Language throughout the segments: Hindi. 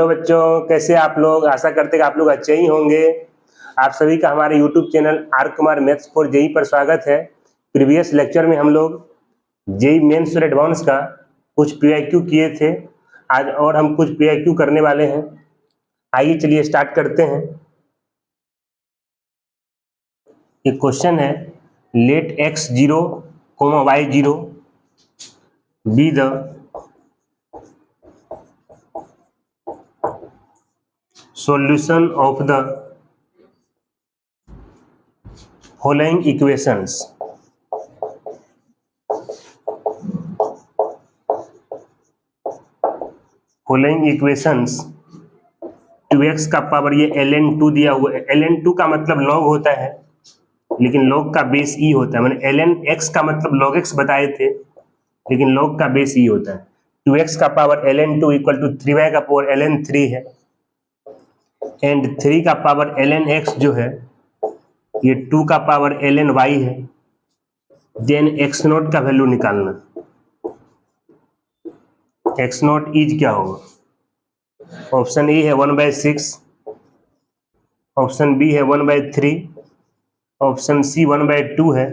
तो बच्चों, कैसे आप लोग? आशा करते हैं कि आप लोग अच्छे ही होंगे। आप सभी का हमारे YouTube channel R Kumar maths for JEE पर स्वागत है। प्रीवियस लेक्चर में हम लोग जेई मेंस और एडवांस का कुछ पीआईक्यू किए थे। आज और हम कुछ पीआईक्यू करने वाले हैं। आइए चलिए स्टार्ट करते हैं। एक क्वेश्चन है, let x0, y0 be the solution of the following equations. following equations 2x का पावर ये ln2 दिया हुआ है। ln2 का मतलब log होता है, लेकिन log का बेस e होता है। मैंने ln x का मतलब log x बताए थे, लेकिन log का बेस e होता है। 2x का power ln2 equal to 3y का पावर ln3 है, एंड 3 का पावर ln x जो है ये 2 का पावर ln y है। देन x0 का वैल्यू निकालना। x0 इज क्या होगा? ऑप्शन ए है 1/6, ऑप्शन बी है 1/3, ऑप्शन सी 1/2 है,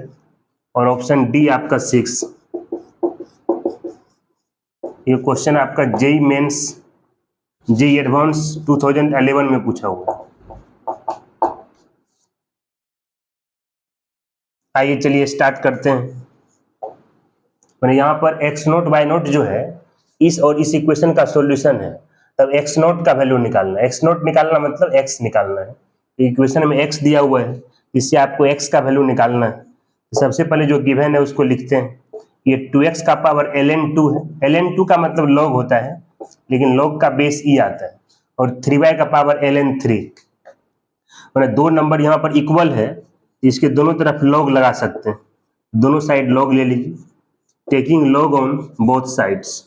और ऑप्शन डी आपका 6। ये क्वेश्चन आपका जेई मेंस जेई एडवांस 2011 में पूछा हुआ है। आइए चलिए स्टार्ट करते हैं। मैंने यहाँ पर x0 y0 जो है इस और इस इक्वेशन का सॉल्यूशन है, तब x0 का वैल्यू निकालना है। x0 निकालना मतलब x निकालना है। इक्वेशन में x दिया हुआ है, इससे आपको x का वैल्यू निकालना है। सबसे पहले जो गिवन है उसको लिखते हैं। ये 2x का पावर ln2 है। ln2 का मतलब log होता है, लेकिन log का बेस e आता है, और 3y का पावर ln3। मैंने दो नंबर यहाँ पर इक्वल है, इसके दोनों तरफ log लगा सकते हैं। दोनों साइड log ले लीजिए, taking log on both sides.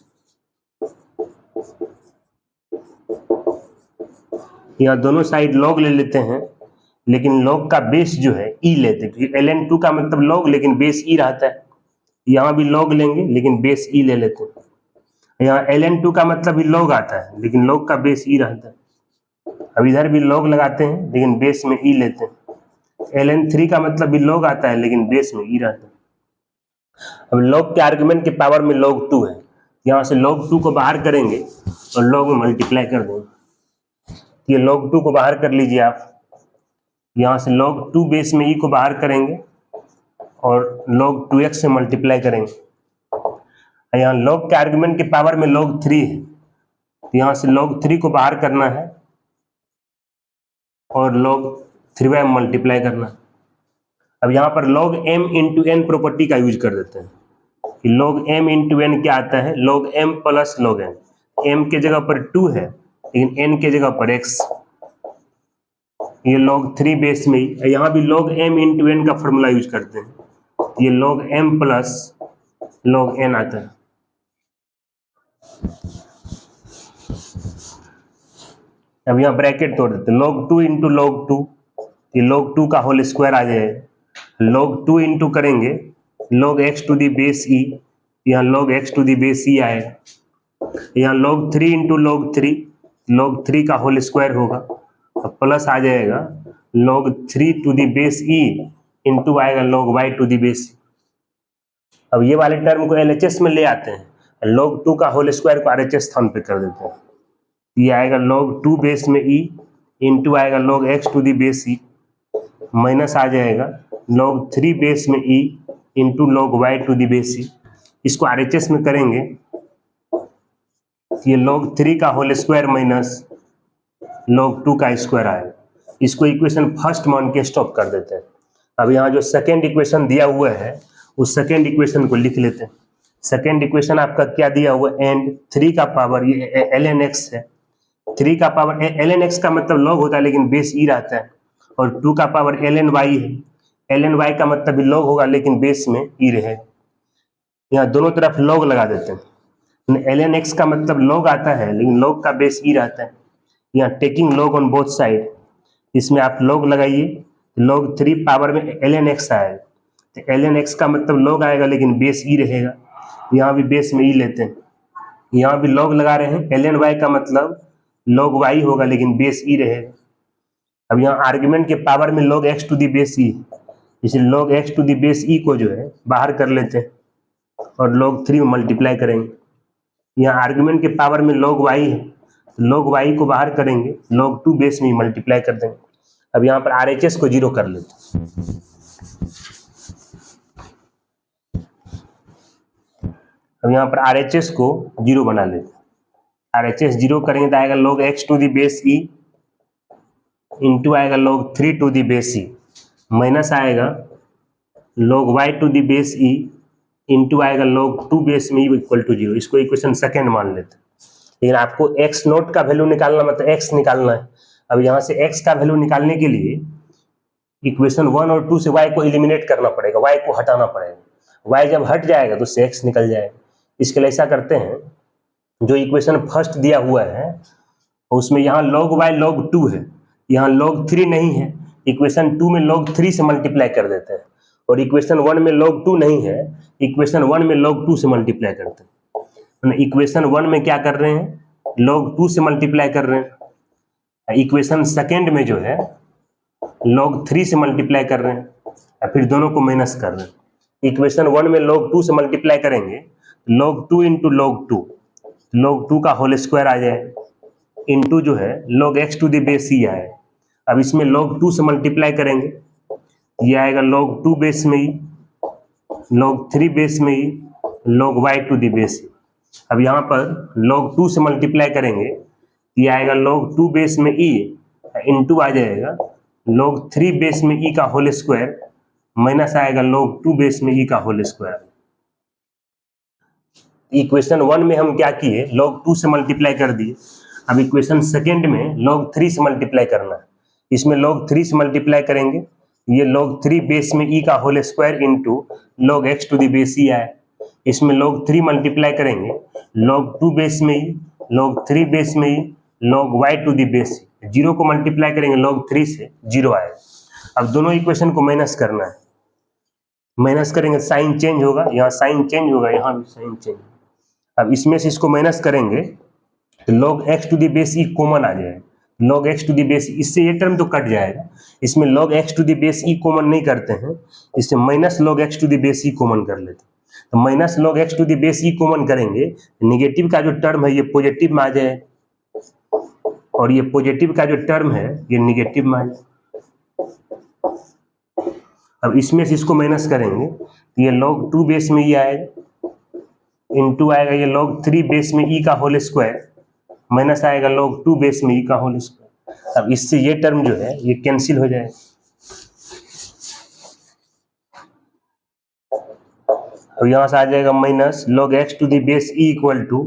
यहाँ दोनों साइड log ले लेते हैं, लेकिन log का बेस जो है e लेते हैं, क्योंकि ln2 का मतलब log लेकिन बेस e रहता है। यहाँ भी log लेंगे लेकिन बेस e ले लेते हैं। यहाँ ln2 का मतलब भी log आता है, लेकिन log का बेस e रहता है। अब इधर भी log लगाते हैं, लेकिन बेस में e लेते हैं। ln3 का मतलब भी log आता है, लेकिन बेस में e रहता है। अब log के आर्गुमेंट के पावर में log 2 है, यहाँ से log 2 को बाहर करेंगे और log में मल्टीप्लाई कर देंगे। ये log 2 को बाहर कर लीजिए आप। यहाँ से log 2 बेस में e को बाहर करेंगे और log 2x से मल्टीप्लाई करेंगे। यहाँ log के आर्गुमेंट के पावर में log 3 है, तो यहाँ से log 3 को बाहर करना है और log 3y में मल्टीप्लाई करना है। अब यहाँ पर log m into n property का यूज कर देते हैं कि log m इंटू n क्या आता है? log m plus log n। m के जगह पर 2 है, लेकिन n के जगह पर x। ये log 3 बेस में ही। यहाँ भी log m इंटू n का फॉर्मूला यूज करते हैं, ये log m plus log n आता है। अब यहाँ ब्रैकेट तोड़ देते हैं, log 2 इंटू log 2, ये log 2 का होल स्क्वायर आ जाएगा। log 2 इंटू करेंगे log x to the base e, यहाँ log x to the base e आएगा। यहाँ log 3 इंटू log 3, log 3 का होल स्क्वायर होगा, अब प्लस आ जाएगा log 3 to the base e into आएगा log y to the base e। अब ये वाले टर्म को LHS में ले आते हैं, log 2 का होल स्क्वायर को RHS स्थान पे कर देते हैं। ये आएगा log 2 बेस में e इंटू आएगा log x to the base e, minus आ जाएगा log 3 बेस में e into log y to the base e। इसको RHS में करेंगे, ये log 3 का होल स्क्वायर माइनस log 2 का स्क्वायर आएगा। इसको इक्वेशन फर्स्ट मान के स्टॉप कर देते हैं। अब यहाँ जो सेकेंड इक्वेशन दिया हुआ है उस सेकेंड इक्वेशन को लिख लेते हैं। सेकेंड इक्वेशन आपका क्या दिया हुआ? एंड 3 का पावर ये ln x है। 3 का पावर ln x का मतलब log होता है, लेकिन बेस e रहता है, और 2 का पावर ln y है। ln y का मतलब भी log होगा, लेकिन बेस में e रहे। यहाँ दोनों तरफ log लगा देते हैं। ln x का मतलब log आता है, लेकिन log का बेस e रहता है। यहाँ taking log on both side, इसमें आप log लगाइए, log 3 पावर में ln x आएगा, तो ln x का मतलब log आएगा, लेकिन बेस e रहेगा। यहाँ भी बेस में e लेते हैं, यहाँ भी log लगा रहे हैं। ln y का मतलब log y होगा लेकिन बेस e रहेगा। अब यहाँ आर्ग्यूमेंट के पावर में log x to the base e, इसलिए log x to the base e को जो है बाहर कर लेते हैं और log 3 में मल्टीप्लाई करेंगे। यहाँ आर्ग्यूमेंट के पावर में log y है, तो log y को बाहर करेंगे, log 2 बेस में मल्टीप्लाई कर देंगे। अब यहाँ पर RHS को 0 कर लेते हैं। अब यहाँ पर RHS को 0 बना लेते हैं। RHS 0 करेंगे तो आएगा log x to the base e into आएगा log 3 to the base e minus आएगा log y to the base e into आएगा log 2 बेस में e इक्वल टू 0। इसको इक्वेशन सेकेंड मान लेते हैं। लेकिन आपको x नोट का वैल्यू निकालना, मतलब x निकालना है। अब यहाँ से x का वैल्यू निकालने के लिए इक्वेशन 1 और 2 से y को एलिमिनेट करना पड़ेगा, y को हटाना पड़ेगा। y जब हट जाएगा तो उससे x निकल जाएगा। इसके लिए ऐसा करते हैं, जो इक्वेशन फर्स्ट दिया हुआ है उसमें यहाँ log y log 2 है, यहाँ log 3 नहीं है, इक्वेशन 2 में log 3 से मल्टीप्लाई कर देते हैं। और इक्वेशन 1 में log 2 नहीं है, इक्वेशन 1 में log 2 से मल्टीप्लाई करते हैं। इक्वेशन 1 में क्या कर रहे हैं, log 2 से मल्टीप्लाई कर रहे हैं। इक्वेशन सेकेंड में जो है log 3 से मल्टीप्लाई कर रहे हैं, फिर दोनों को माइनस कर रहे हैं। इक्वेशन 1 में log 2 से मल्टीप्लाई करेंगे, log 2 इंटू log 2 का होल स्क्वायर आ जाए, इंटू जो है log x to the base e आए। अब इसमें log 2 से मल्टीप्लाई करेंगे, ये आएगा log 2 बेस में e, log 3 बेस में e, log y to the base e। अब यहाँ पर log 2 से मल्टीप्लाई करेंगे, ये आएगा log 2 बेस में e इंटू आ जाएगा log 3 बेस में e का होल स्क्वायर माइनस आएगा log 2 बेस में e का होल स्क्वायर। इक्वेशन 1 में हम क्या किए, log 2 से मल्टीप्लाई कर दिए। अब इक्वेशन सेकेंड में log 3 से मल्टीप्लाई करना है। इसमें log 3 से मल्टीप्लाई करेंगे, ये log 3 बेस में e का whole square into log x to the base e आए। इसमें log 3 मल्टीप्लाई करेंगे, log 2 बेस में e, log 3 बेस में e, log y to the base e। 0 को मल्टीप्लाई करेंगे log 3 से, 0 आएगा। अब दोनों इक्वेशन को माइनस करना है, माइनस करेंगे साइन चेंज होगा, यहाँ साइन चेंज होगा, यहाँ भी साइन चेंज। अब इसमें से इसको माइनस करेंगे तो log x to the base e common आ जाएगा, log x to the base e, इससे ये टर्म तो कट जाएगा। इसमें log x to the base e common नहीं करते हैं, इससे minus log x to the base e common कर लेते हैं। तो minus log x to the base e common करेंगे, निगेटिव का जो टर्म है ये पॉजिटिव में आ जाए, और ये पॉजिटिव का जो टर्म है ये निगेटिव में आ जाए। अब इसमें से इसको माइनस करेंगे तो ये log 2 बेस में e आएगा, इंटू आएगा ये log 3 बेस में e का होल स्क्वायर माइनस आएगा log 2 बेस में e का होल स्क्वायर। अब इससे ये टर्म जो है ये कैंसिल हो जाएगा। अब यहाँ से आ जाएगा minus log x to the base e equal to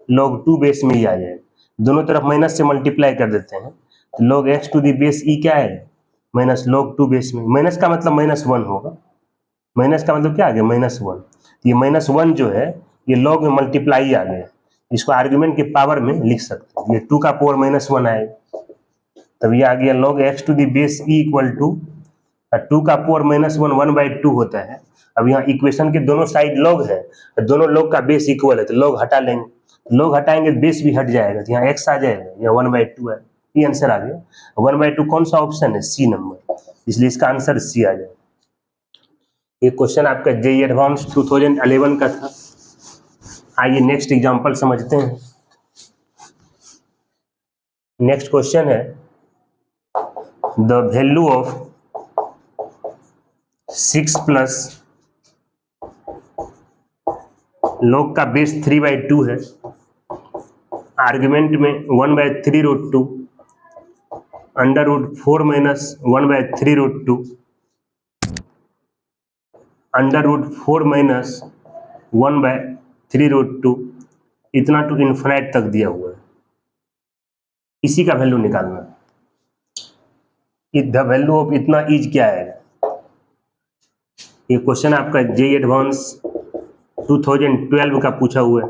log 2 base में e आ जाएगा। दोनों तरफ माइनस से मल्टीप्लाई कर देते हैं, तो log x to the base e क्या है, माइनस log 2 बेस में। माइनस का मतलब -1 होगा, माइनस का मतलब क्या आ गया, -1। ये -1 जो है ये log में मल्टीप्लाई आ गया, इसको आर्ग्यूमेंट के पावर में लिख सकते हैं। ये 2 का पावर -1 आएगा, तब ये आ गया log x to the base e equal to 2 का पावर -1 1/2 होता है। अब यहाँ इक्वेशन के दोनों साइड log है, तो दोनों log का बेस इक्वल है, तो log हटा लेंगे, log हटाएंगे बेस भी हट जाएगा, तो यहाँ x आ जाएगा, यहाँ 1/2 है। ये आंसर आ गया। 1/2 कौन सा ऑप्शन है, सी नंबर, इसलिए इसका आंसर सी आ जाएगा। ये क्वेश्चन आपका जेईई एडवांस 2011 का था। आइए नेक्स्ट एग्जांपल समझते हैं। नेक्स्ट क्वेश्चन है, the value of 6 plus log का बेस 3/2 है, आर्ग्यूमेंट में 1/3√2 √4 माइनस 1/3√2 √4 माइनस 1/3√2 इतना टू इन्फिनाइट तक दिया हुआ है। इसी का वैल्यू निकालना है। द वैल्यू ऑफ इतना इज क्या है, ये क्वेश्चन आपका जेईई एडवांस 2012 का पूछा हुआ है।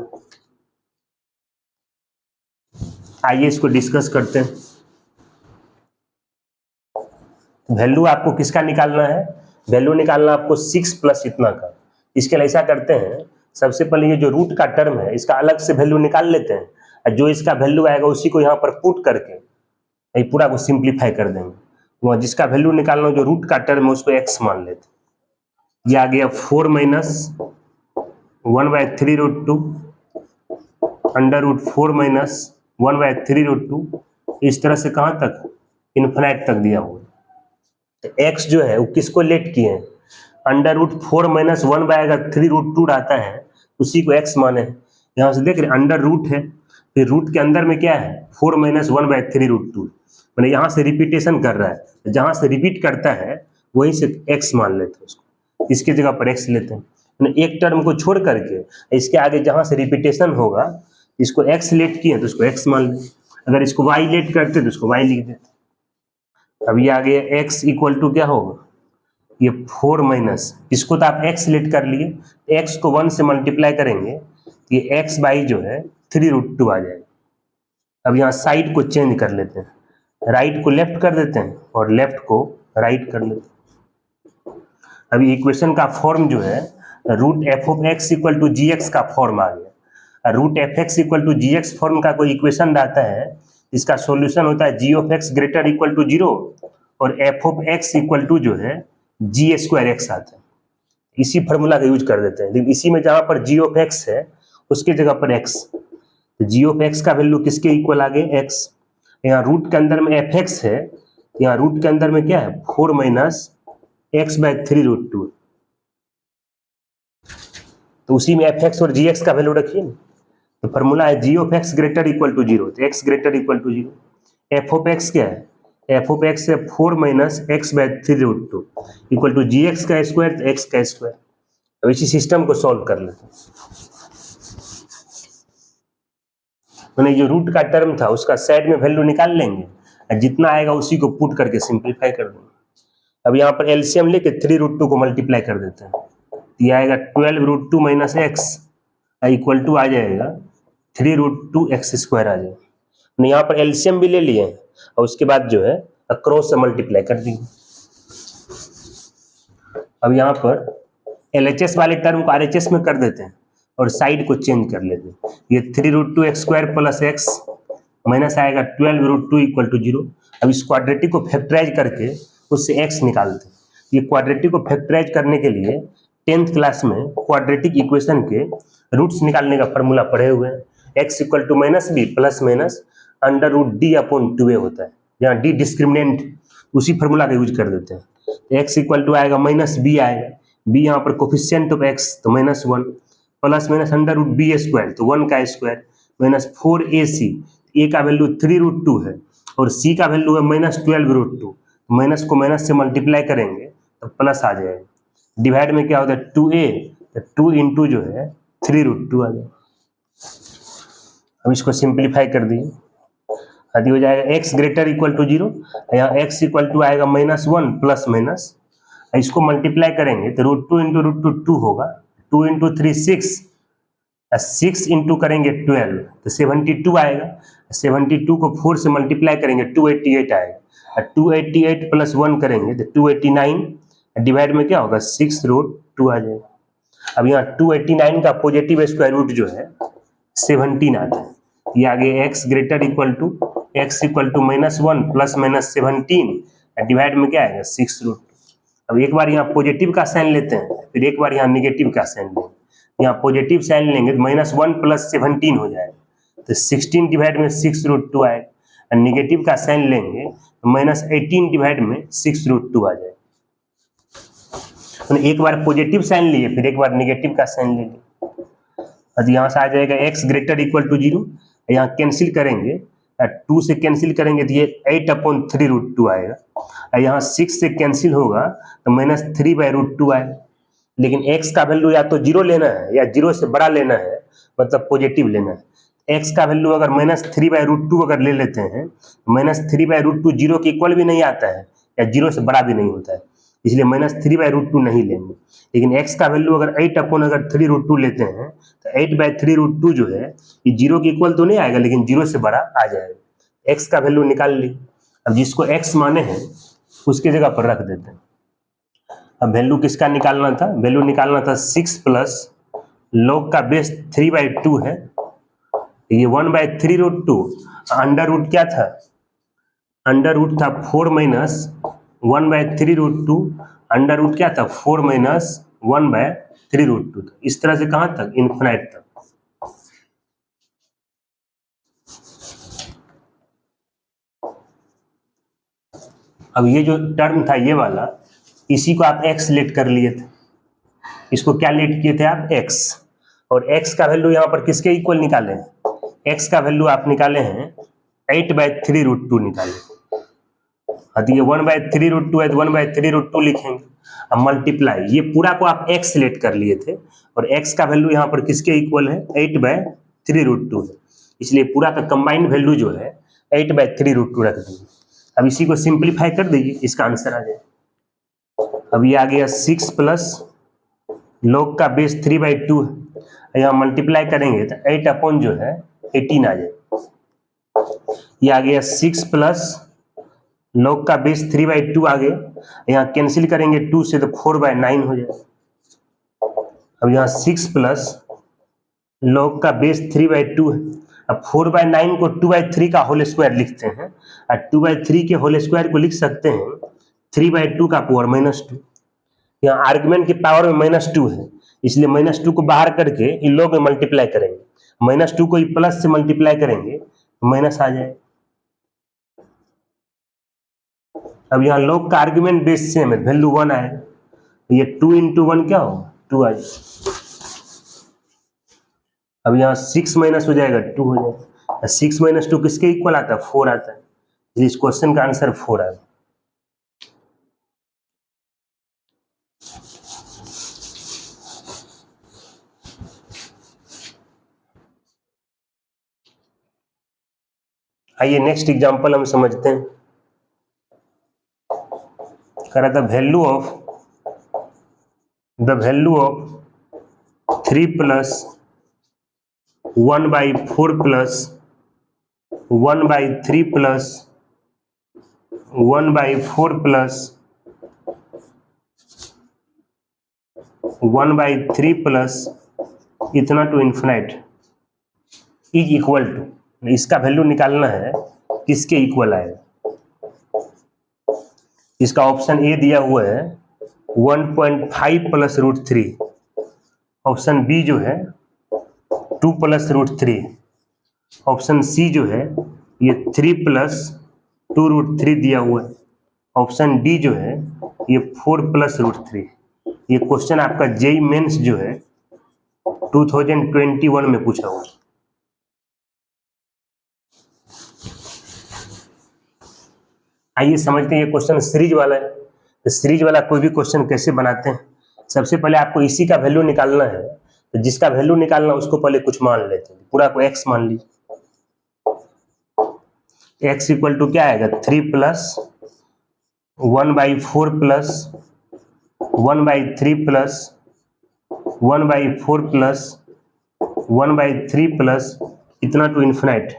आइए इसको डिस्कस करते हैं। वैल्यू आपको किसका निकालना है, वैल्यू निकालना आपको 6 प्लस इतना का। इसके लिए ऐसा करते हैं, सबसे पहले ये जो रूट का टर्म है इसका अलग से वैल्यू निकाल लेते हैं, और जो इसका वैल्यू आएगा उसी को यहाँ पर पुट करके ये पूरा को सिंप्लीफाई कर देंगे। वहाँ जिसका वैल्यू निकालना हो, जो रूट का टर्म है उसको x मान लेते। ये आ गया 4 माइनस 1/3√2 अंडर रूट 4 माइनस 1/3√2। इस तरह से कहाँ तक, इन्फिनाइट तक दिया हुआ। तो x जो है वो किसको लेट किए हैं, अंडर रूट 4 माइनस 1/3√2 रहता है उसी को x माने। यहाँ से देख रहे अंडर रूट है, फिर रूट के अंदर में क्या है 4 माइनस 1/3√2, मैंने यहाँ से रिपीटेशन कर रहा है, जहाँ से रिपीट करता है वहीं से x मान लेते हैं उसको, इसकी जगह पर x लेते हैं। मैंने एक टर्म को छोड़ करके इसके आगे जहाँ से रिपीटेशन होगा इसको x लेट किए तो उसको x मान लें, अगर इसको y लेट करते तो उसको y लिख देते। अब ये आ गया x इक्वल टू क्या होगा, ये 4 माइनस, इसको तो आप x लेट कर लिए, x को 1 से मल्टीप्लाई करेंगे ये x बाई जो है 3√2 आ जाएगा। अब यहाँ साइड को चेंज कर लेते हैं, राइट को लेफ्ट कर देते हैं और लेफ्ट को राइट कर लेते हैं। अभी इक्वेशन का फॉर्म जो है root F of X equal to G X का फॉर्म आ गया। Root F X equal to G X form का कोई इक्वेशन रहता है, इसका सॉल्यूशन होता है G of X greater equal to 0 और F of X equal to जो है जी स्क्वायर एक्स आता है। इसी फॉर्मूला का यूज कर देते हैं, लेकिन इसी में जहाँ पर जी ऑफ एक्स है उसकी जगह पर एक्स, जी ऑफ एक्स का वैल्यू किसके इक्वल आ गए एक्स। यहाँ रूट के अंदर में एफ एक्स है, यहाँ रूट के अंदर में क्या है 4 माइनस x/3√2, तो उसी में एफ एक्स और जी एक्स का वैल्यू रखिए ना। तो फॉर्मूला है G of X greater equal to 0, तो X greater equal to 0। F of X क्या है, एफ ऑफ एक्स है 4 minus x/3√2 equal to G X का स्क्वायर तो एक्स का स्क्वायर। अब इसी सिस्टम को सॉल्व कर लेते हैं। मैंने जो रूट का टर्म था उसका साइड में वैल्यू निकाल लेंगे और जितना आएगा उसी को पुट करके सिंप्लीफाई कर देंगे। अब यहाँ पर एलसीएम लेके 3√2 को मल्टीप्लाई कर देते हैं, ये आएगा 12√2 माइनस एक्स इक्वल टू आ जाएगा 3√2 एक्स स्क्वायर आ जाएगा। यहाँ पर एलसीएम भी ले लिए हैं और उसके बाद जो है अक्रॉस से मल्टीप्लाई कर देंगे। अब यहाँ पर एलएचएस वाले टर्म को आरएचएस में कर देते हैं और साइड को चेंज कर लेते हैं। ये 3√2 x square plus x minus आएगा 12√2 इक्वल टू 0। अब इस क्वाड्रेटिक को फैक्टराइज करके उससे x निकालते हैं। ये क्वाड्रेटिक को फैक्टराइज करने के लिए 10th क्लास में क्वाड्रेटिक इक्वेशन के रूट्स निकालने का फॉर्मूला पढ़े हुए हैं। x equal to minus B plus minus under root D upon 2a होता है, यहाँ डी डिस्क्रिमिनेंट, उसी फॉर्मूला का यूज कर देते हैं। x इक्वल टू आएगा माइनस बी आएगा, b यहाँ पर कोफिशिएंट ऑफ x तो -1 plus minus under root B square तो 1 का स्क्वायर माइनस 4ac, a का वैल्यू 3√2 है और c का वैल्यू है -12√2, माइनस को माइनस से मल्टीप्लाई करेंगे तो प्लस आ जाएगा। डिवाइड में क्या होता है 2a, तो 2 इंटू जो है 3√2 आ जाएगा। अब इसको सिंप्लीफाई कर दिए, आदि हो जाएगा x ग्रेटर इक्वल टू 0, यहाँ x इक्वल टू आएगा -1 प्लस माइनस, इसको मल्टीप्लाई करेंगे तो √2 इंटू √2 2 होगा, 2 इंटू 3 6, 6 इंटू करेंगे 12 तो 72 आएगा। 72 को 4 से मल्टीप्लाई करेंगे 288 आएगा, 288 प्लस 1 करेंगे तो 289, डिवाइड में क्या होगा 6√2 आ जाएगा। अब यहाँ 289 का पॉजिटिव स्क्वायर रूट जो है 17 आता है। ये आगे x greater equal to x equal to -1 plus minus 17, divide में क्या आएगा 6√2। अब एक बार यहाँ पॉजिटिव का साइन लेते हैं, फिर एक बार यहाँ निगेटिव का साइन लेंगे। यहाँ पॉजिटिव साइन लेंगे तो -1 प्लस 17 हो जाएगा, तो 16 डिवाइड में 6√2 आएगा। निगेटिव का साइन लेंगे तो -18 डिवाइड में 6√2 आ जाएगा। एक बार पॉजिटिव साइन लिए फिर एक बार निगेटिव का साइन ले लिए। यहाँ से आ जाएगा x ग्रेटर इक्वल टू 0, यहाँ कैंसिल करेंगे 2 से कैंसिल करेंगे तो ये 8/3√2 आएगा। यहाँ 6 से कैंसिल होगा तो -3/√2 आएगा। लेकिन x का वैल्यू या तो 0 लेना है या 0 से बड़ा लेना है, मतलब पॉजिटिव लेना है। x का वैल्यू अगर -3/√2 अगर ले लेते हैं, -3/√2 0 के इक्वल भी नहीं आता है या 0 से बड़ा भी नहीं होता है, इसलिए -3/√2 नहीं लेंगे। लेकिन x का वैल्यू अगर 8/3√2 लेते हैं तो 8/3√2 जो है ये 0 के इक्वल तो नहीं आएगा लेकिन 0 से बड़ा आ जाएगा। x का वैल्यू निकाल ली, अब जिसको x माने हैं उसकी जगह पर रख देते हैं। अब वैल्यू किसका निकालना था, वैल्यू निकालना था 6 प्लस लॉग का बेस 3/2 है ये 1/3√2, अंडर रूट क्या था, अंडर रूट था 4 माइनस 1/3√2, अंडर रूट क्या था 4 माइनस 1/3√2। इस तरह से कहां तक, इन्फिनाइट तक। अब ये जो टर्म था ये वाला, इसी को आप x लेट कर लिए थे, इसको क्या लेट किए थे आप, x, और x का वैल्यू यहाँ पर किसके इक्वल निकाले हैं, x का वैल्यू आप निकाले हैं 8/3√2 निकाले। तो ये 1/3√2 है तो 1/3√2 लिखेंगे। अब मल्टीप्लाई, ये पूरा को आप x लेट कर लिए थे और x का वैल्यू यहाँ पर किसके इक्वल है, 8/3√2 है, इसलिए पूरा का कंबाइंड वैल्यू जो है 8/3√2 रख देंगे। अब इसी को सिंप्लीफाई कर दीजिए, इसका आंसर आ जाए। अब ये आ गया 6 प्लस log का बेस 3/2 है, यहाँ मल्टीप्लाई करेंगे तो 8 अपॉन जो है 18 आ जाए। ये आ गया 6 प्लस log का बेस 3/2 आ गया, यहाँ कैंसिल करेंगे 2 से तो 4/9 हो जाए। अब यहाँ 6 प्लस log का बेस 3/2 है, अब 4/9 को 2/3 का होल स्क्वायर लिखते हैं, और 2/3 के होल स्क्वायर को लिख सकते हैं 3/2 का पावर -2। यहाँ आर्गुमेंट की पावर में -2 है, इसलिए -2 को बाहर करके इन लोग में मल्टीप्लाई करेंगे, -2 को प्लस से मल्टीप्लाई करेंगे माइनस आ जाए। अब यहाँ लोग का आर्गुमेंट बेस सेम है, वैल्यू 1 आए, ये 2 × 1 क्या होगा, 2 आ जाए। अब यहाँ 6 माइनस हो जाएगा 2 हो जाएगा, 6 - 2 किसके इक्वल आता है, 4 आता है, इस क्वेश्चन का आंसर 4 आएगा। आइए नेक्स्ट एग्जांपल हम समझते हैं। कह रहा था value of 3 plus 1/4 plus 1/3 plus 1/4 plus 1/3 plus इतना to infinite is equal to, इसका वैल्यू निकालना है किसके इक्वल आएगा। इसका ऑप्शन ए दिया हुआ है 1.5 + √3, ऑप्शन बी जो है 2 + √3, ऑप्शन सी जो है ये 3 + 2√3 दिया हुआ है, ऑप्शन डी जो है ये 4 + √3। ये क्वेश्चन आपका जेईई मेंस जो है 2021 में पूछा हुआ। आइए समझते हैं, ये क्वेश्चन सीरीज वाला है, तो सीरीज वाला कोई भी क्वेश्चन कैसे बनाते हैं। सबसे पहले आपको इसी का वैल्यू निकालना है, तो जिसका वैल्यू निकालना उसको पहले कुछ मान लेते हैं, पूरा को x मान लीजिए। x इक्वल टू क्या आएगा, 3 + 1/4 प्लस 1/3 प्लस 1/4 प्लस 1/3 प्लस इतना टू इन्फिनाइट।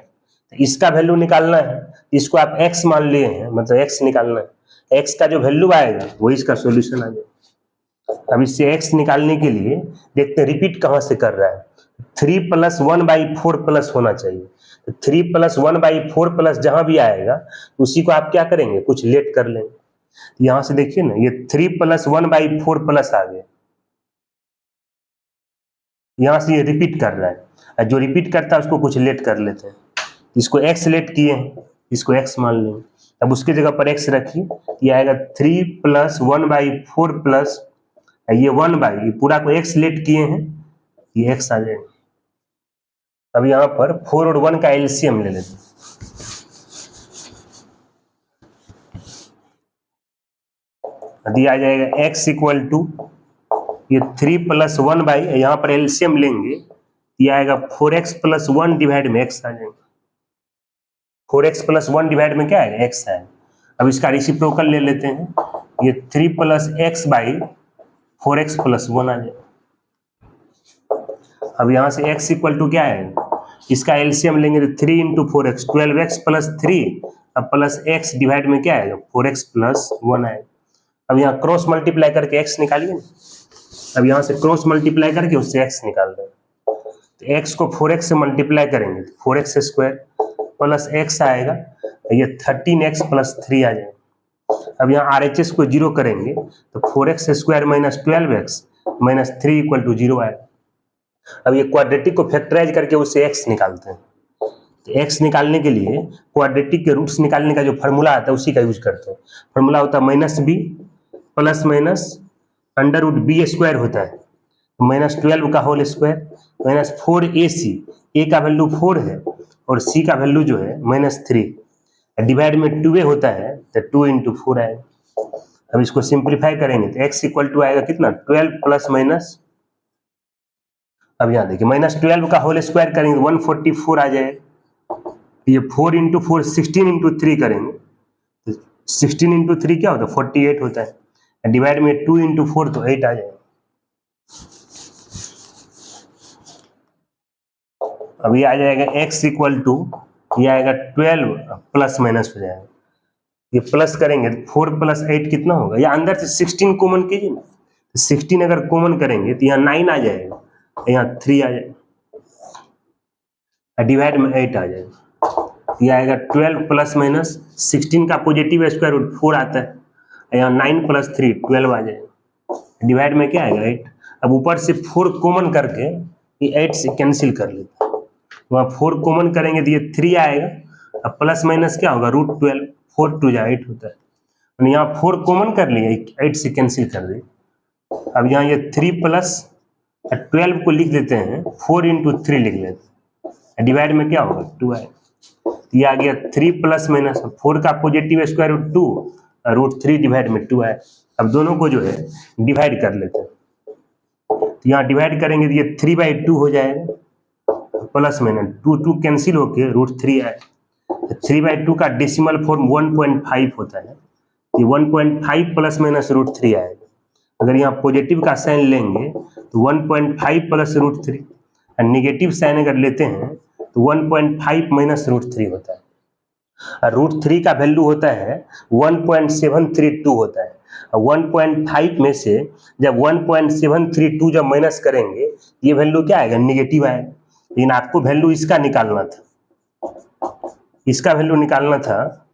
इसका वैल्यू निकालना है, इसको आप x मान लिए हैं, मतलब x निकालना है, x का जो वैल्यू आएगा वही इसका सॉल्यूशन आ जाएगा। अब इससे x निकालने के लिए देखते हैं रिपीट कहां से कर रहा है, 3 + 1/4 प्लस होना चाहिए, तो 3 + 1/4 प्लस जहां भी आएगा उसी को आप क्या करेंगे, कुछ लेट कर लेंगे। यहां से देखिए ना, ये 3 + 1/4 प्लस आ गया, यहां से ये रिपीट कर रहा है, जो रिपीट करता है उसको कुछ लेट कर लेते हैं, इसको x लेट किए हैं, इसको x मान लेंगे। अब उसके जगह पर x रखिए, ये आएगा 3 + 1/4 प्लस ये 1/, ये पूरा को x लेट किए हैं, ये x आ जाएगा। अब यहाँ पर 4 और 1 का एलसीएम ले लेते हैं, दिया जाएगा x इक्वल टू ये 3 + 1/, यहाँ पर एलसीएम लेंगे, ये आएगा 4x + 1 डिवाइड में x आ जाएगा, 4x + 1 डिवाइड में क्या है, x है। अब इसका रेसिप्रोकल ले लेते हैं, ये 3 + x/4x + 1 आ जाएगा। अब यहाँ से x इक्वल टू क्या है, इसका एलसीएम लेंगे तो 3 × 4x 12x + 3, अब प्लस x डिवाइड में क्या आएगा, 4x + 1 आएगा। अब यहाँ क्रॉस मल्टीप्लाई करके x निकालिए ना, अब यहाँ से क्रॉस मल्टीप्लाई करके उससे x निकाल रहे हैं, तो x को 4x से मल्टीप्लाई करेंगे तो 4x स्क्वायर प्लस x आएगा, ये 13x प्लस 3 आ जाएगा। अब यहाँ RHS को 0 करेंगे तो 4x square minus 12x minus 3 equal to 0 आएगा। अब ये क्वाड्रेटिक को फैक्टराइज करके उससे x निकालते हैं। तो x निकालने के लिए क्वाड्रेटिक के रूट्स निकालने का जो फार्मूला आता है उसी का यूज करते हैं। फार्मूला होता है -b plus minus under root B square होता है, -12 का whole square minus 4ac, a का वैल्यू 4 है और c का वैल्यू जो है -3, डिवाइड में 2a होता है तो 2 इंटू 4 आएगा। अब इसको सिंप्लीफाई करेंगे तो x इक्वल टू आएगा कितना 12 प्लस माइनस, अब यहाँ देखिए -12 का होल स्क्वायर करेंगे तो 144 आ जाएगा। ये 4 इंटू 4 16 इंटू 3 करेंगे तो 16 इंटू 3 क्या होता है 48 होता है, डिवाइड में 2 इंटू 4 तो 8 आ जाएगा। अब ये आ जाएगा x इक्वल टू, ये आएगा 12 प्लस माइनस हो जाएगा, ये प्लस करेंगे तो 4 प्लस 8 कितना होगा, या अंदर से 16 कॉमन कीजिए ना, 16 अगर कॉमन करेंगे तो यहाँ 9 आ जाएगा, यहाँ 3 आ जाएगा, डिवाइड में 8 आ जाएगा। ये आएगा 12 प्लस माइनस 16 का पॉजिटिव स्क्वायर रूट 4 आता है, यहाँ 9 प्लस 3 12 आ जाएगा, डिवाइड में क्या आएगा 8। अब ऊपर से 4 कॉमन करके ये 8 से कैंसिल कर लेते हैं, वहाँ 4 कॉमन करेंगे तो ये 3 आएगा, अब प्लस माइनस क्या होगा √12, 4 2 जा 8 होता है, यहाँ 4 कॉमन कर लिए 8 से कैंसिल कर दिए। अब यहाँ ये 3 प्लस 12 को लिख देते हैं 4 इंटू 3 लिख लेते हैं, डिवाइड में क्या होगा 2 आएगा। ये आ गया 3 प्लस माइनस 4 का पॉजिटिव स्क्वायर रूट 2 √3 डिवाइड में 2 आए। अब दोनों को जो है डिवाइड कर लेते हैं, तो यहाँ डिवाइड करेंगे तो ये 3/2 हो जाएगा, प्लस माइनस 2 कैंसिल होके √3 आए। 3/2 का डेसिमल फॉर्म 1.5 होता है, ये 1.5 प्लस माइनस √3 आएगा। अगर यहाँ पॉजिटिव का साइन लेंगे तो 1.5 प्लस √3, और निगेटिव साइन अगर लेते हैं तो 1.5 माइनस √3 होता है, और √3 का वैल्यू होता है 1.732 होता है। 1.5 में से जब 1.732 जब माइनस करेंगे ये वैल्यू क्या आएगा निगेटिव आएगा, लेकिन आपको वैल्यू इसका निकालना था, इसका वैल्यू निकालना था,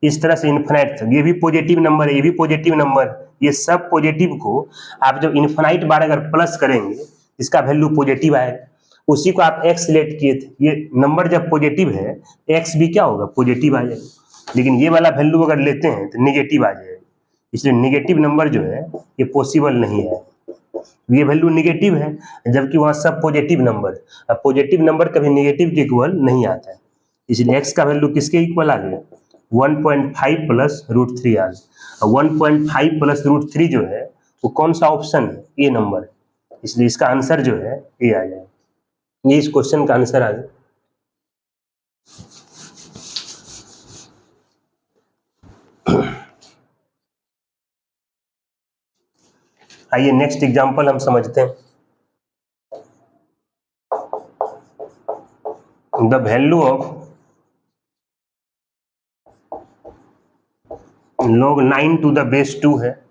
इस तरह से इन्फिनाइट था, ये भी पॉजिटिव नंबर है, ये भी पॉजिटिव नंबर, ये सब पॉजिटिव को आप जब इन्फिनाइट बार अगर प्लस करेंगे इसका वैल्यू पॉजिटिव आएगा, उसी को आप x लेट किए थे, ये नंबर जब पॉजिटिव है x भी क्या होगा पॉजिटिव आ जाएगा, लेकिन ये वाला वैल्यू अगर लेते हैं तो निगेटिव आ जाएगा, इसलिए निगेटिव नंबर जो है ये पॉसिबल नहीं है, ये वैल्यू निगेटिव है जबकि वहाँ सब पॉजिटिव नंबर, अब पॉजिटिव नंबर कभी निगेटिव के इक्वल नहीं आता है, इसलिए x का वैल्यू किसके इक्वल आ गया 1.5 प्लस √3 आ गया। 1.5 प्लस √3 जो है वो कौन सा ऑप्शन है, ए नंबर, इसलिए इसका आंसर जो है ए आ जाएगा, ये इस क्वेश्चन का आंसर आ गया। आइए नेक्स्ट एग्जांपल हम समझते हैं। The value of log 9 to the base 2 है,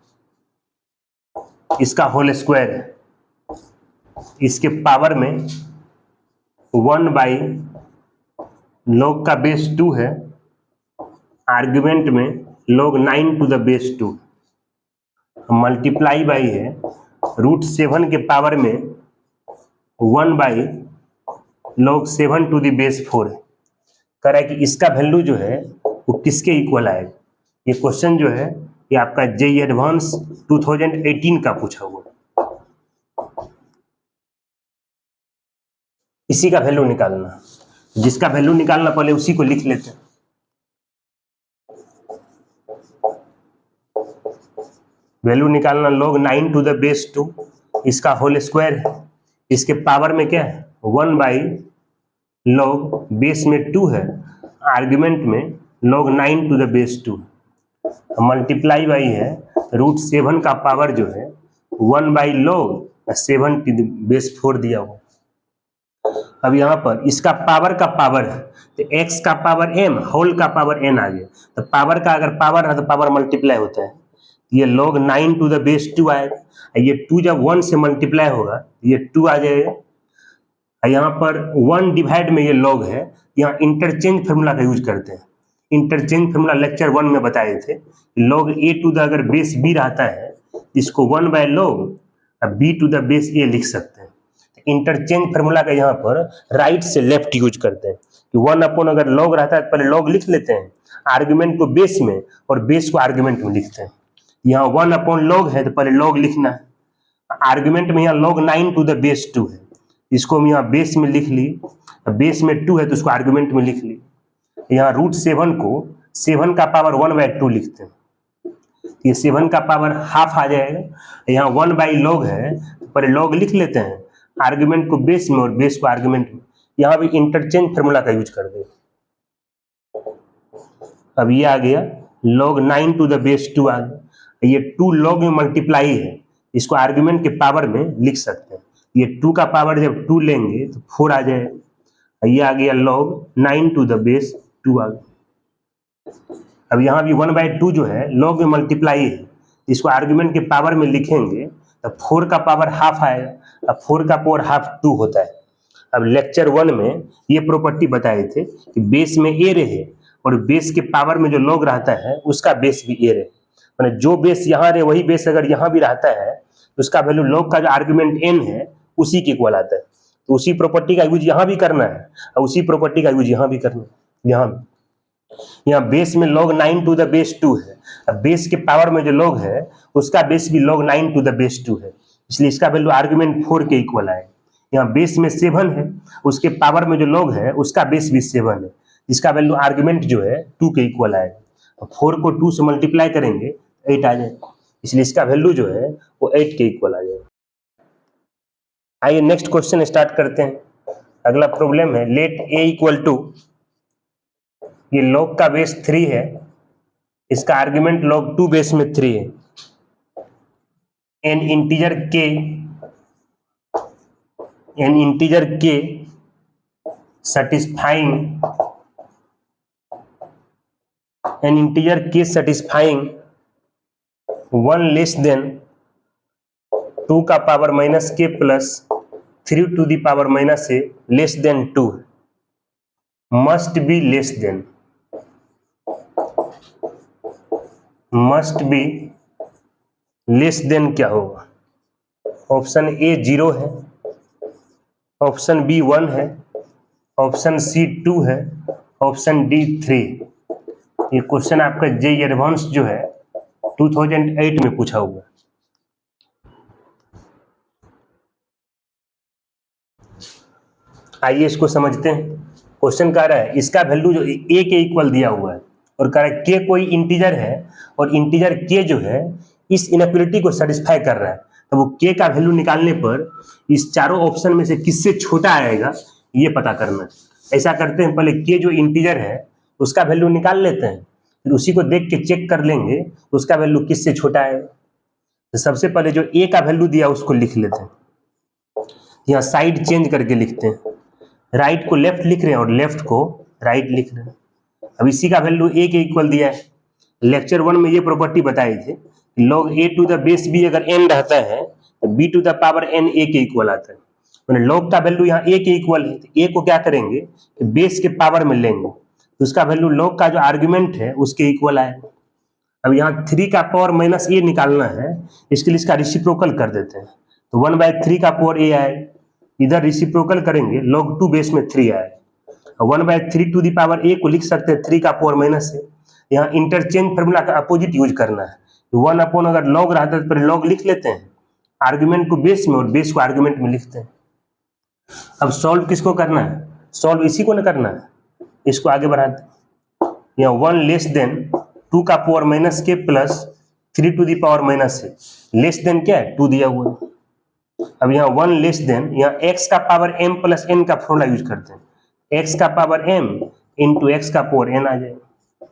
इसका होल स्क्वायर है, इसके पावर में 1/log का बेस 2 है, आर्ग्यूमेंट में log 9 to the base 2 multiply by है √7 के पावर में 1/log 7 टू द बेस 4 है। कह रहा है कि इसका वैल्यू जो है वो किसके इक्वल आएगा। ये क्वेश्चन जो है ये आपका जेईई एडवांस 2018 का पूछा हुआ, इसी का वैल्यू निकालना, जिसका वैल्यू निकालना पहले उसी को लिख लेते हैं। वैल्यू निकालना log 9 टू द बेस 2, इसका होल स्क्वायर है, इसके पावर में क्या है 1/log बेस में 2 है, आर्ग्यूमेंट में log 9 to the base 2 multiply by है √7 का पावर जो है 1/log 7 टू द बेस 4 दिया हुआ। अब यहाँ पर इसका पावर का पावर है तो x का पावर m, होल का पावर n आ गया, तो पावर का अगर पावर है तो पावर मल्टीप्लाई होता है, ये log 9 टू द बेस 2 आएगा, ये 2 जब 1 से मल्टीप्लाई होगा ये 2 आ जाएगा, यहाँ पर 1 डिवाइड में ये लॉग है, यहाँ इंटरचेंज फार्मूला का यूज करते हैं। इंटरचेंज फार्मूला लेक्चर 1 में बताए थे, लॉग ए टू द अगर बेस बी रहता है, इसको 1 by log B to the base A लिख सकते हैं। इंटरचेंज फार्मूला का यहाँ पर राइट से लेफ्ट यूज करते हैं कि 1 अपॉन अगर लॉग रहता है तो पहले लॉग लिख लेते हैं, आर्गुमेंट को बेस में और बेस को आर्गुमेंट में लिखते हैं। यहाँ 1 अपॉन लॉग है तो पहले लॉग लिखना है, आर्गुमेंट में यहाँ log 9 टू द बेस 2 है, इसको हम यहाँ बेस में लिख ली, बेस में 2 है तो उसको आर्गुमेंट में लिख ली। यहाँ √7 को 7 का पावर 1 बाय 2 लिखते हैं, ये 7 का पावर हाफ आ जाएगा। यहाँ 1 बाई लॉग है तो पहले लॉग लिख लेते हैं, आर्गुमेंट को बेस में और बेस को आर्गुमेंट में। यहाँ भी इंटरचेंज फार्मूला का यूज कर दे। अब ये आ गया log 9 टू द बेस 2 आ गया, ये 2 log में मल्टीप्लाई है, इसको आर्गुमेंट के पावर में लिख सकते हैं। ये 2 का पावर जब 2 लेंगे तो 4 आ जाएगा। ये आ गया log 9 टू द बेस 2 आ गया। अब यहाँ भी 1 बाई 2 जो है log में मल्टीप्लाई है, इसको आर्गुमेंट के पावर में लिखेंगे तो 4 का पावर हाफ आएगा। अब 4 का पावर हाफ 2 होता है। अब लेक्चर 1 में ये प्रॉपर्टी बताए थे कि बेस में ए रहे और बेस के पावर में जो log रहता है उसका बेस भी ए रहे, मैंने जो बेस यहाँ रहे वही बेस अगर यहाँ भी रहता है तो उसका वैल्यू log का जो आर्गुमेंट n है उसी के इक्वल आता है। तो उसी प्रॉपर्टी का यूज यहाँ भी करना है और उसी प्रॉपर्टी का यूज यहाँ भी करना है। यहाँ बेस में log 9 टू द बेस 2 है, अब बेस के पावर में जो log है उसका बेस भी log 9 टू द बेस 2 है, इसलिए इसका वैल्यू आर्गुमेंट 4 के इक्वल आए। यहाँ बेस में 7 है, उसके पावर में जो log है उसका बेस भी 7 है, इसका वैल्यू आर्गुमेंट जो है 2 के इक्वल आएगा। 4 को 2 से मल्टीप्लाई करेंगे 8 आ जाएगा, इसलिए इसका वैल्यू जो है वो 8 के इक्वल आ जाएगा। आइए नेक्स्ट क्वेश्चन स्टार्ट करते हैं। अगला प्रॉब्लम है लेट ए इक्वल टू, ये log का बेस 3 है, इसका आर्गुमेंट log 2 बेस में 3 है, एन इंटीजर के satisfying 1 लेस देन 2 का power minus k plus 3 to the power minus a less than 2 must be less than क्या होगा? ऑप्शन ए 0 है, ऑप्शन बी 1 है, ऑप्शन सी 2 है, ऑप्शन डी 3। ये क्वेश्चन आपका जेईई एडवांस जो है 2008 में पूछा हुआ है। आइए इसको समझते हैं। क्वेश्चन कह रहा है इसका वैल्यू जो ए के इक्वल दिया हुआ है और कह रहा है के कोई इंटीजर है और इंटीजर के जो है इस इनइक्वालिटी को सेटिस्फाई कर रहा है, तो वो के का वैल्यू निकालने पर इस चारों ऑप्शन में से किससे छोटा आएगा ये पता करना है। ऐसा करते हैं, पहले के जो इंटीजर है उसका वैल्यू निकाल लेते हैं, फिर उसी को देख के चेक कर लेंगे उसका वैल्यू किससे छोटा आएगा। तो सबसे पहले जो ए का वैल्यू दिया उसको लिख लेते हैं, यहाँ साइड चेंज करके लिखते हैं, राइट को लेफ्ट लिख रहे हैं और लेफ्ट को राइट लिख रहे हैं। अब इसी का वैल्यू ए के इक्वल दिया है। लेक्चर 1 में ये प्रॉपर्टी बताई थी कि log a to the base b अगर n रहता है तो b to the power n a के इक्वल आता है। मैंने log का वैल्यू यहाँ a के इक्वल है, तो a को क्या करेंगे कि बेस के पावर में लेंगे तो उसका वैल्यू log का जो आर्गुमेंट है उसके इक्वल आएगा। अब यहाँ 3 का पावर माइनस a निकालना है, इसके लिए इसका रिसिप्रोकल कर देते हैं, तो 1 बाय 3 का पावर a आएगा, इधर रिसिप्रोकल करेंगे log 2 बेस में 3 आएगा। 1 by 3 to the power a को लिख सकते हैं 3 का पावर माइनस है। यहाँ इंटरचेंज फार्मूला का अपोजिट यूज करना है, 1 अपॉन अगर log रहता है तो पहले log लिख लेते हैं, आर्गुमेंट को बेस में और बेस को आर्गुमेंट में लिखते हैं। अब सॉल्व किसको करना है? सॉल्व इसी को ना करना है, इसको आगे बढ़ाते हैं। यहाँ 1 लेस देन 2 का power minus k plus 3 to the power minus है, लेस देन क्या है 2 दिया हुआ है। अब यहाँ 1 लेस देन, यहाँ x का पावर m प्लस n का फॉर्मूला यूज करते हैं, x का पावर m इंटू x का पावर n आ जाएगा।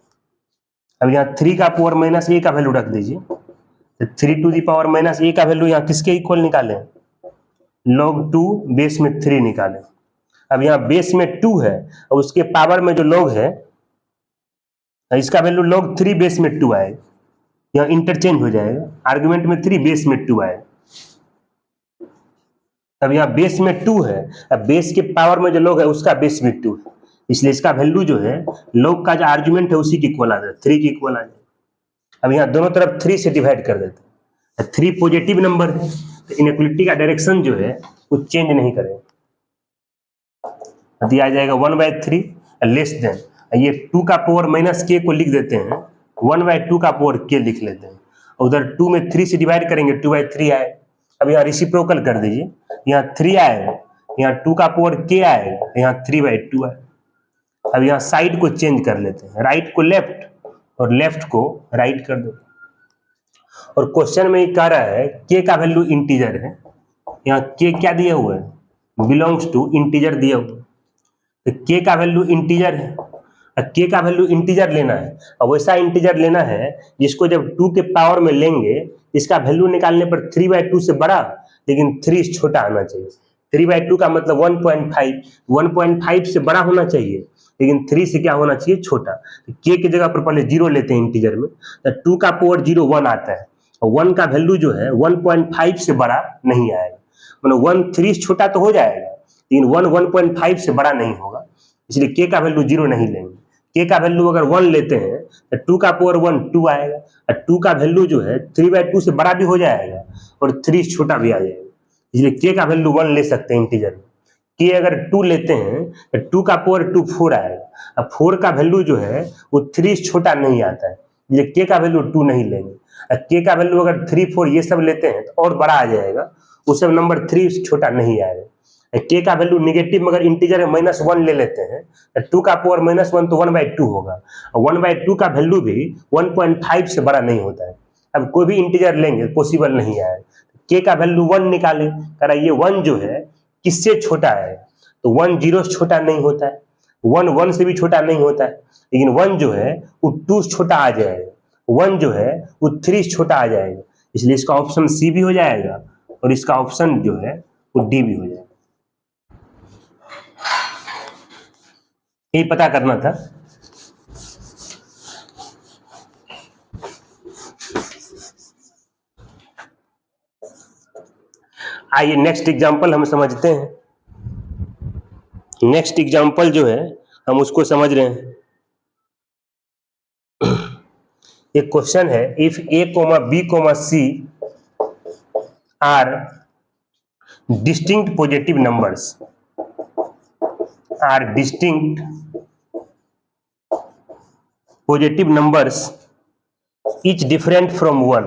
अब यहाँ 3 का पावर माइनस a का वैल्यू रख दीजिए, तो 3 to the power minus a का वैल्यू यहाँ किसके इक्वल निकालें? log 2 बेस में 3 निकालें। अब यहाँ बेस में 2 है और उसके पावर में जो log है इसका वैल्यू log 3 बेस में 2 आएगा, यहाँ इंटरचेंज हो जाएगा, आर्गुमेंट में 3 बेस में 2 आएगा। अब यहाँ बेस में 2 है, अब बेस के पावर में जो log है उसका बेस भी 2 है, इसलिए इसका वैल्यू जो है log का जो आर्ग्यूमेंट है उसी के इक्वल आ जाए, 3 के इक्वल आ जाए। अब यहाँ दोनों तरफ 3 से डिवाइड कर देते हैं, 3 पॉजिटिव नंबर है तो इनइक्वालिटी का डायरेक्शन जो है वो चेंज नहीं करेगा, दिया आ जाएगा 1/3 लेस देन, ये 2 का पावर माइनस के को लिख देते हैं, 1/2 का पावर के लिख लेते हैं, उधर 2 में 3 से डिवाइड करेंगे 2/3 आए। अब यहाँ रेसिप्रोकल कर दीजिए, यहाँ 3 आएगा, यहाँ 2 का पावर के आएगा, यहाँ 3/2 आए। अब यहाँ साइड को चेंज कर लेते हैं, राइट को लेफ्ट और लेफ्ट को राइट कर दो। और क्वेश्चन में ये कह रहा है के का वैल्यू इंटीजर है, यहाँ के क्या दिया हुआ है, बिलोंग्स टू इंटीजर दिया हुआ है, तो के का वैल्यू इंटीजर है, के का वैल्यू इंटीजर लेना है, और वैसा इंटीजर लेना है जिसको जब 2 के पावर में लेंगे इसका वैल्यू निकालने पर 3/2 से बड़ा लेकिन 3 छोटा आना चाहिए। 3/2 का मतलब 1.5 से बड़ा होना चाहिए लेकिन 3 से क्या होना चाहिए, छोटा। तो के की जगह पर पहले 0 लेते हैं इंटीजर में, तो 2 का पावर 0 1 आता है, और 1 का वैल्यू जो है 1.5 से बड़ा नहीं आएगा, मतलब 1 3 छोटा तो हो जाएगा लेकिन 1 1.5 से बड़ा नहीं होगा, इसलिए के का वैल्यू 0 नहीं लेंगे। के का वैल्यू अगर 1 लेते हैं तो 2 का पावर 1 2 आएगा, और 2 का वैल्यू जो है 3/2 से बड़ा भी हो जाएगा और 3 छोटा भी आ जाएगा, इसलिए के का वैल्यू 1 ले सकते हैं इंटीजर में। के अगर 2 लेते हैं तो 2 का पावर 2 4 आएगा, अब 4 का वैल्यू जो है वो 3 छोटा नहीं आता है, इसलिए के का वैल्यू 2 नहीं लेंगे। के का वैल्यू अगर 3 4 ये सब लेते हैं तो और बड़ा आ जाएगा, उस सब नंबर 3 छोटा नहीं आएगा। के का वैल्यू निगेटिव मगर इंटीजर है -1 ले लेते हैं तो 2 का पावर -1 तो 1/2 होगा, और 1/2 का वैल्यू भी 1.5 से बड़ा नहीं होता है। अब कोई भी इंटीजर लेंगे पॉसिबल नहीं आएगा, के का वैल्यू 1 निकाले, कह ये 1 जो है किससे छोटा है, तो 1 0 से छोटा नहीं होता है, 1 1 से भी छोटा नहीं होता है, लेकिन 1 जो है वो 2 छोटा आ जाएगा, 1 जो है वो 3 छोटा आ जाएगा, इसलिए इसका ऑप्शन सी भी हो जाएगा और इसका ऑप्शन जो है वो डी भी हो जाएगा। यही पता करना था। आइए नेक्स्ट एग्जांपल हम समझते हैं। नेक्स्ट एग्जांपल जो है हम उसको समझ रहे हैं। एक क्वेश्चन है, if a, b, c are distinct positive numbers, are distinct positive numbers each different from 1,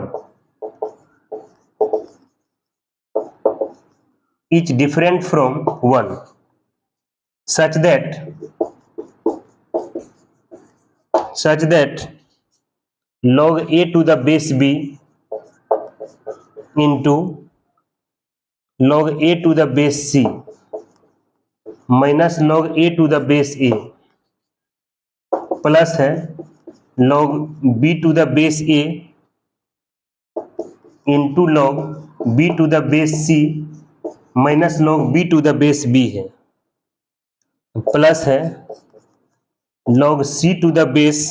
each different from 1 such that log a to the base b into log a to the base c minus log a to the base a plus है log b to the base a into log b to the base c minus log b to the base b है, प्लस है log c to the base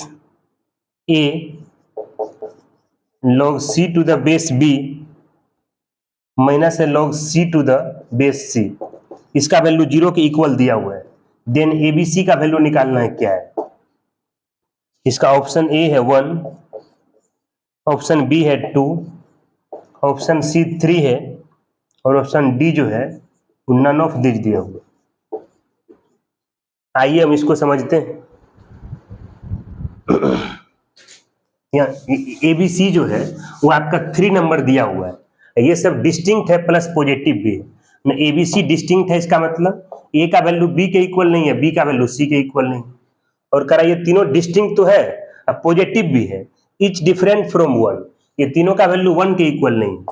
a log c to the base b minus है log c to the base c, इसका वैल्यू 0 के इक्वल दिया हुआ है। देन एबीसी का वैल्यू निकालना है, क्या है इसका, ऑप्शन ए है 1, ऑप्शन बी है 2, ऑप्शन सी 3 है और ऑप्शन डी जो है नन ऑफ दिस दिया हुआ। आइए हम इसको समझते हैं। यहाँ एबीसी जो है वो आपका 3 नंबर दिया हुआ है, ये सब डिस्टिंक्ट है प्लस पॉजिटिव भी है। एबीसी डिस्टिंक्ट है, इसका मतलब ए का वैल्यू बी के इक्वल नहीं है, बी का वैल्यू सी के इक्वल नहीं, और करा ये तीनों डिस्टिंक्ट तो है, अब पॉजिटिव भी है, इच डिफरेंट फ्रॉम 1, ये तीनों का वैल्यू 1 के इक्वल नहीं है,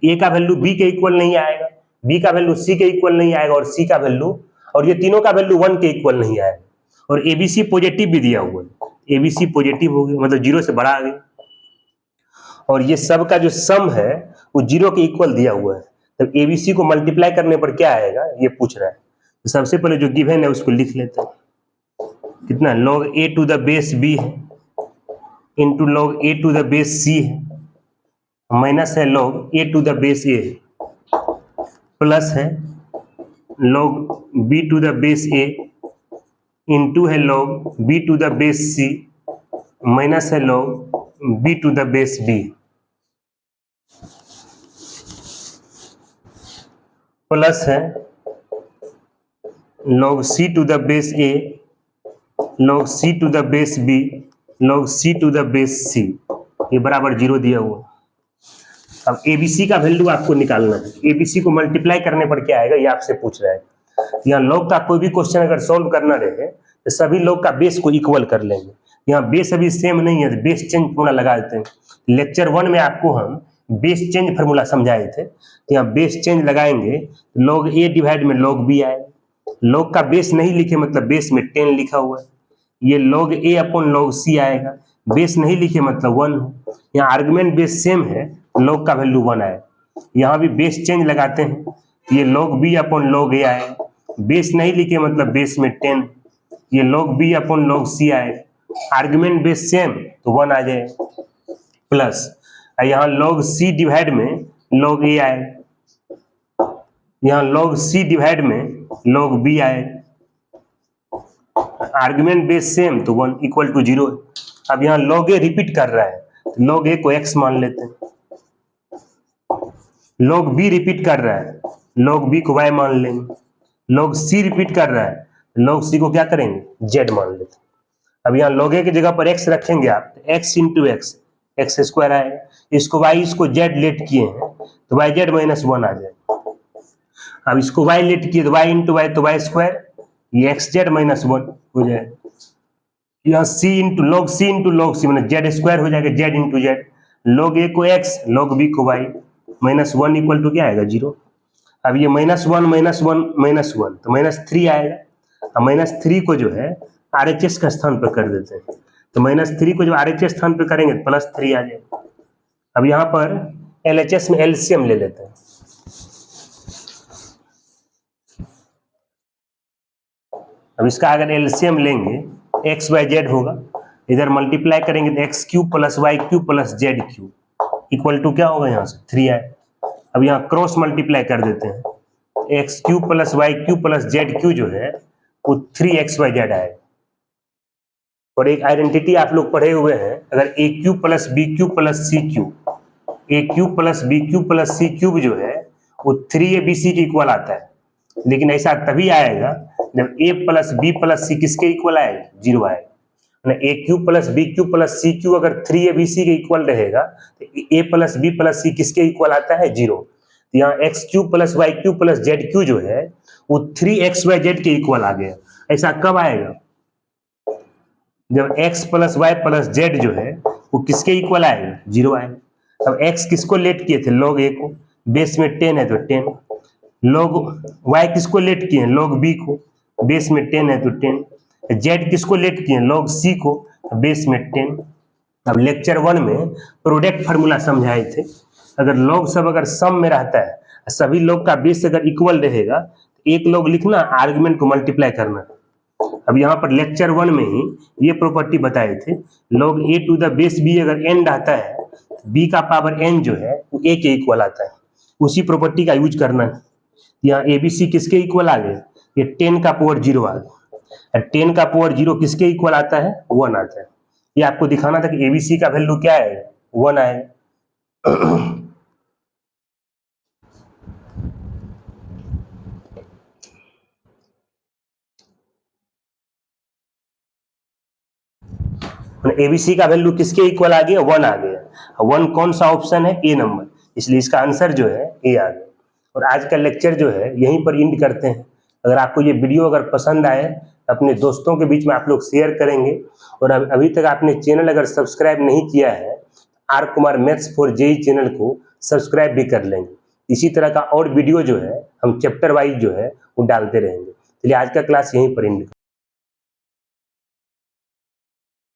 ए का वैल्यू बी के इक्वल नहीं आएगा, बी का वैल्यू सी के इक्वल नहीं आएगा, और सी का वैल्यू, और ये तीनों का वैल्यू 1 के इक्वल नहीं आएगा, और एबीसी पॉजिटिव भी दिया हुआ है, एबीसी पॉजिटिव हो गया मतलब 0 से बड़ा आ गया, और ये सब का जो सम है वो 0 के इक्वल दिया हुआ है, तब एबीसी को मल्टीप्लाई करने पर क्या आएगा ये पूछ रहा है। तो सबसे पहले जो गिवन है उसको लिख लेते हैं, कितना log a to the base b है into log a to the base c है, माइनस है log a to the base a है, प्लस है log b to the base a into है log b to the base c minus है log b to the base b plus है log c to the base a log c to the base b log c to the base c ये बराबर 0 दिया हुआ। अब एबीसी का वैल्यू आपको निकालना है। एबीसी को मल्टीप्लाई करने पर क्या आएगा ये आपसे पूछ रहा है। यहाँ लॉग का कोई भी क्वेश्चन अगर सॉल्व करना रहे तो सभी लॉग का बेस को इक्वल कर लेंगे। यहाँ बेस अभी सेम नहीं है तो बेस चेंज फॉर्मूला लगा देते हैं। लेक्चर 1 में आपको हम बेस चेंज फॉर्मूला समझाए थे, तो यहाँ बेस चेंज लगाएंगे log a डिवाइड में log b आएगा। log का बेस नहीं लिखे मतलब बेस में 10 लिखा हुआ है, ये log a upon log c आएगा। बेस नहीं लिखे मतलब 1 है। यहाँ आर्गुमेंट बेस सेम है, log का वैल्यू 1 आएगा। यहाँ भी बेस चेंज लगाते हैं, ये log b upon log a आएगा। बेस नहीं लिखे मतलब बेस में 10, ये log b upon log c आएगा। आर्गुमेंट बेस सेम तो 1 आ जाएगा प्लस यहाँ log c डिवाइड में log a आएगा, यहाँ log c डिवाइड में log b आएगा। आर्गुमेंट बेस सेम तो 1 इक्वल टू 0 है। अब यहाँ log a रिपीट कर रहा है तो log a को x मान लेते हैं। log b रिपीट कर रहा है log b को y मान लेंगे। log c रिपीट कर रहा है log c को क्या करेंगे z मान लेते हैं। अब यहाँ log a की जगह पर x रखेंगे आप, x इंटू एक्स स्क्वायर आएगा। इसको y इसको z लेट किए हैं तो yz माइनस 1 आ जाएगा। अब इसको y लेट किए तो y इंटू वाई तो y स्क्वायर, ये xz माइनस 1 हो जाएगा। यहाँ c इंटू log c मतलब z स्क्वायर हो जाएगा, z into z। log a को x log b को y माइनस 1 इक्वल टू क्या आएगा 0। अब ये माइनस 1 माइनस 1 माइनस 1 तो माइनस 3 आएगा। अब माइनस 3 को जो है RHS का स्थान पर कर देते हैं, तो माइनस 3 को जब RHS स्थान पर करेंगे तो प्लस 3 आ जाएगा। अब यहाँ पर LHS में LCM ले लेते हैं। अब इसका अगर LCM लेंगे x बाई जेड होगा, इधर मल्टीप्लाई करेंगे तो x cube plus Y cube plus z cube equal to क्या होगा यहाँ से 3 आए। अब यहाँ क्रॉस मल्टीप्लाई कर देते हैं, x cube plus Y cube plus Z cube जो है वो 3xy जेड आएगा। और एक आइडेंटिटी आप लोग पढ़े हुए हैं, अगर A cube plus B cube plus C cube, A cube plus B cube plus C cube जो है वो 3abc के इक्वल आता है। लेकिन ऐसा तभी आएगा जब a plus B plus C किसके इक्वल आएगा 0 आएगा। A cube plus B cube plus C cube अगर 3abc के इक्वल रहेगा तो a plus B plus C किसके इक्वल आता है 0। तो यहाँ X cube plus Y cube plus Z cube जो है वो 3xyz के इक्वल आ गया। ऐसा कब आएगा जब x plus y plus z जो है वो किसके इक्वल आएगा 0 आएगा। अब x किसको लेट किए थे log a को, बेस में 10 है तो 10। log y किसको लेट किए log b को, बेस में 10 है तो 10। z किसको लेट किए log c को, बेस में 10। अब लेक्चर 1 में प्रोडक्ट फार्मूला समझाए थे, अगर log सब अगर सम में रहता है, सभी log का बेस अगर इक्वल रहेगा तो एक log लिखना, आर्गुमेंट को मल्टीप्लाई करना। अब यहाँ पर लेक्चर 1 में ही ये प्रॉपर्टी बताए थे, log a to the base b अगर n आता है तो b का पावर n जो है वो a के इक्वल आता है। उसी प्रॉपर्टी का यूज करना है। यहाँ abc किसके इक्वल आ गए, ये 10 का पावर 0 आ गया। 10 का पावर 0 किसके इक्वल आता है 1 आता है। ये आपको दिखाना था कि abc का वैल्यू क्या है 1 आएगा। एबीसी का वैल्यू किसके इक्वल आ गया 1 आ गया। 1 कौन सा ऑप्शन है ए नंबर, इसलिए इसका आंसर जो है ए आ गया। और आज का लेक्चर जो है यहीं पर एंड करते हैं। अगर आपको ये वीडियो अगर पसंद आए अपने दोस्तों के बीच में आप लोग शेयर करेंगे। और अभी तक आपने चैनल अगर सब्सक्राइब नहीं किया है R Kumar maths for JEE channel को सब्सक्राइब भी कर लेंगे। इसी तरह का और वीडियो जो है हम चैप्टर वाइज जो है वो डालते रहेंगे। चलिए आज का क्लास यहीं पर एंड